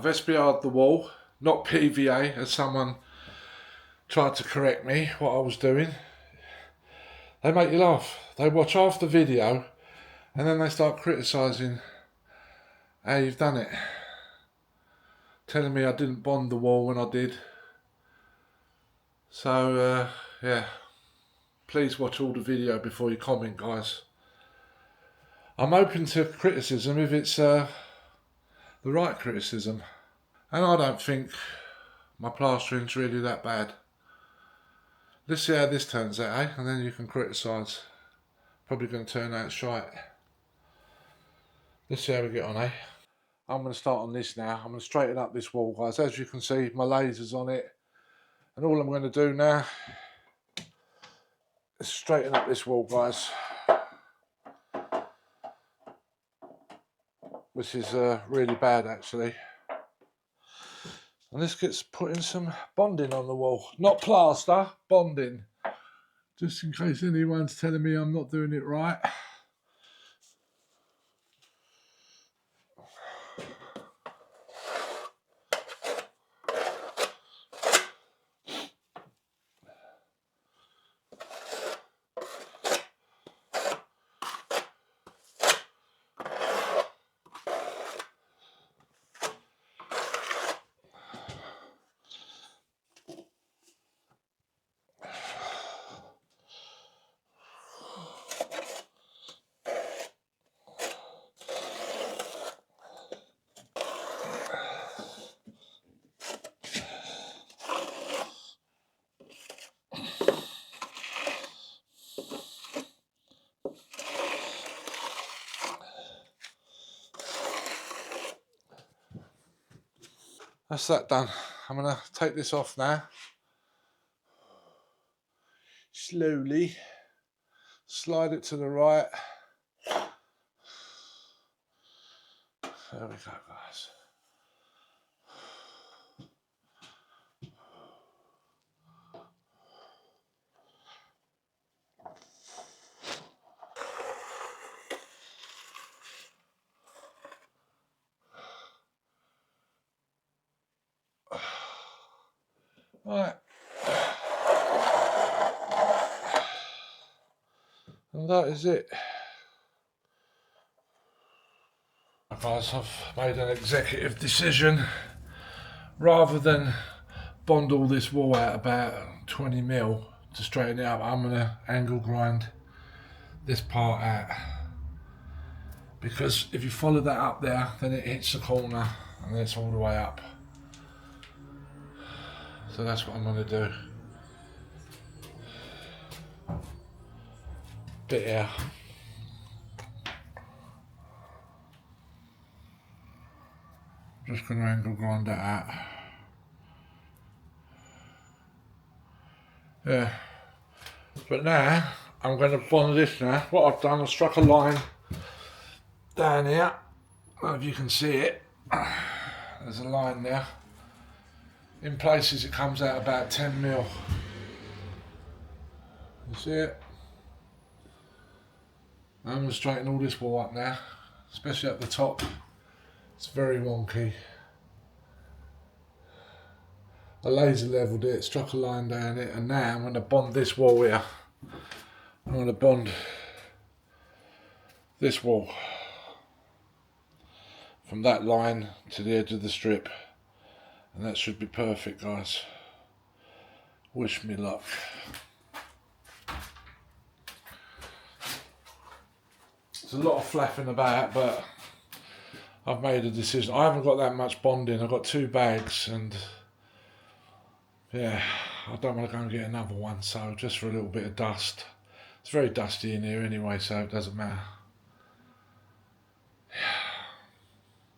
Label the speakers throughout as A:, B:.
A: SBR'd the wall, not PVA as someone tried to correct me what I was doing. They make you laugh. They watch half the video and then they start criticising how you've done it. Telling me I didn't bond the wall when I did. So yeah, please watch all the video before you comment, guys. I'm open to criticism if it's the right criticism. And I don't think my plastering's really that bad. Let's see how this turns out, eh? And then you can criticise. Probably going to turn out shite. Let's see how we get on, eh? I'm going to start on this now. I'm going to straighten up this wall, guys. As you can see, my laser's on it. And all I'm going to do now is straighten up this wall, guys. Which is really bad, actually. And this gets putting some bonding on the wall. Not plaster, bonding. Just in case anyone's telling me I'm not doing it right. That's that done. I'm going to take this off now. Slowly. Slide it to the right. There we go, guys. Right. And that is it. Guys, I've made an executive decision. Rather than bond all this wall out about 20 mil to straighten it up, I'm going to angle grind this part out. Because if you follow that up there, then it hits the corner and then it's all the way up. So that's what I'm going to do. Bit here. Just going to angle grind that out. Yeah. But now, I'm going to bond this now. What I've done, I've struck a line down here. I don't know if you can see it. There's a line there. In places it comes out about 10 mil. You see it? I'm going to straighten all this wall up now, especially at the top. It's very wonky. I laser leveled it, struck a line down it, and now I'm going to bond this wall here. I'm going to bond this wall from that line to the edge of the strip, and that should be perfect, guys. Wish me luck. There's a lot of flapping about, but I've made a decision. I haven't got that much bonding. I've got 2 bags, and yeah, I don't want to go and get another one, so just for a little bit of dust. It's very dusty in here anyway, so it doesn't matter.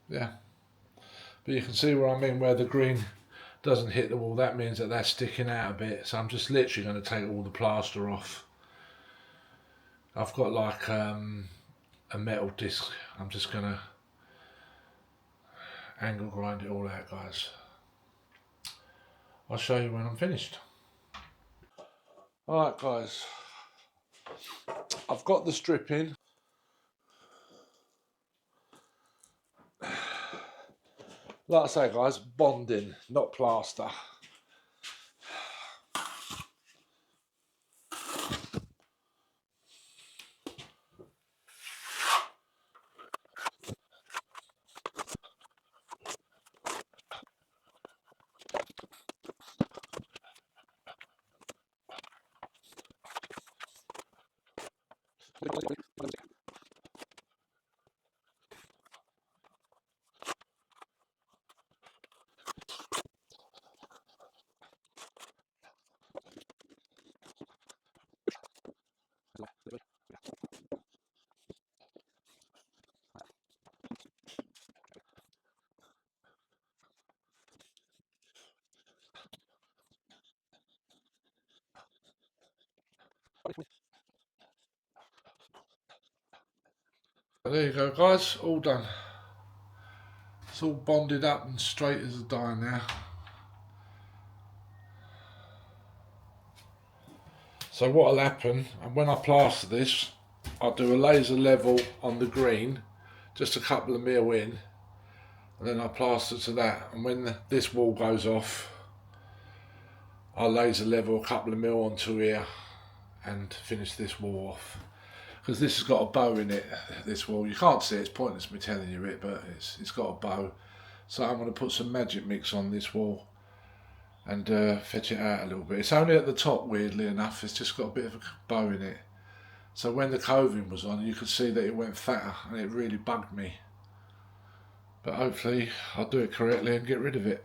A: Yeah, but you can see where I mean, where the green doesn't hit the wall. That means that that's sticking out a bit, so I'm just literally going to take all the plaster off. I've got like a metal disc. I'm just going to angle grind it all out, guys. I'll show you when I'm finished. Alright, guys, I've got the strip in. Like I say guys, bonding, not plaster. There you go guys, all done. It's all bonded up and straight as a die now. So what'll happen, and when I plaster this, I'll do a laser level on the green, just a couple of mil in, and then I'll plaster to that, and when this wall goes off, I'll laser level a couple of mil onto here and finish this wall off. Because this has got a bow in it, this wall. You can't see it, it's pointless me telling you it, but it's got a bow. So I'm going to put some magic mix on this wall and fetch it out a little bit. It's only at the top, weirdly enough, it's just got a bit of a bow in it. So when the coving was on, you could see that it went fatter and it really bugged me. But hopefully I'll do it correctly and get rid of it.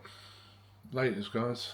A: Laters guys.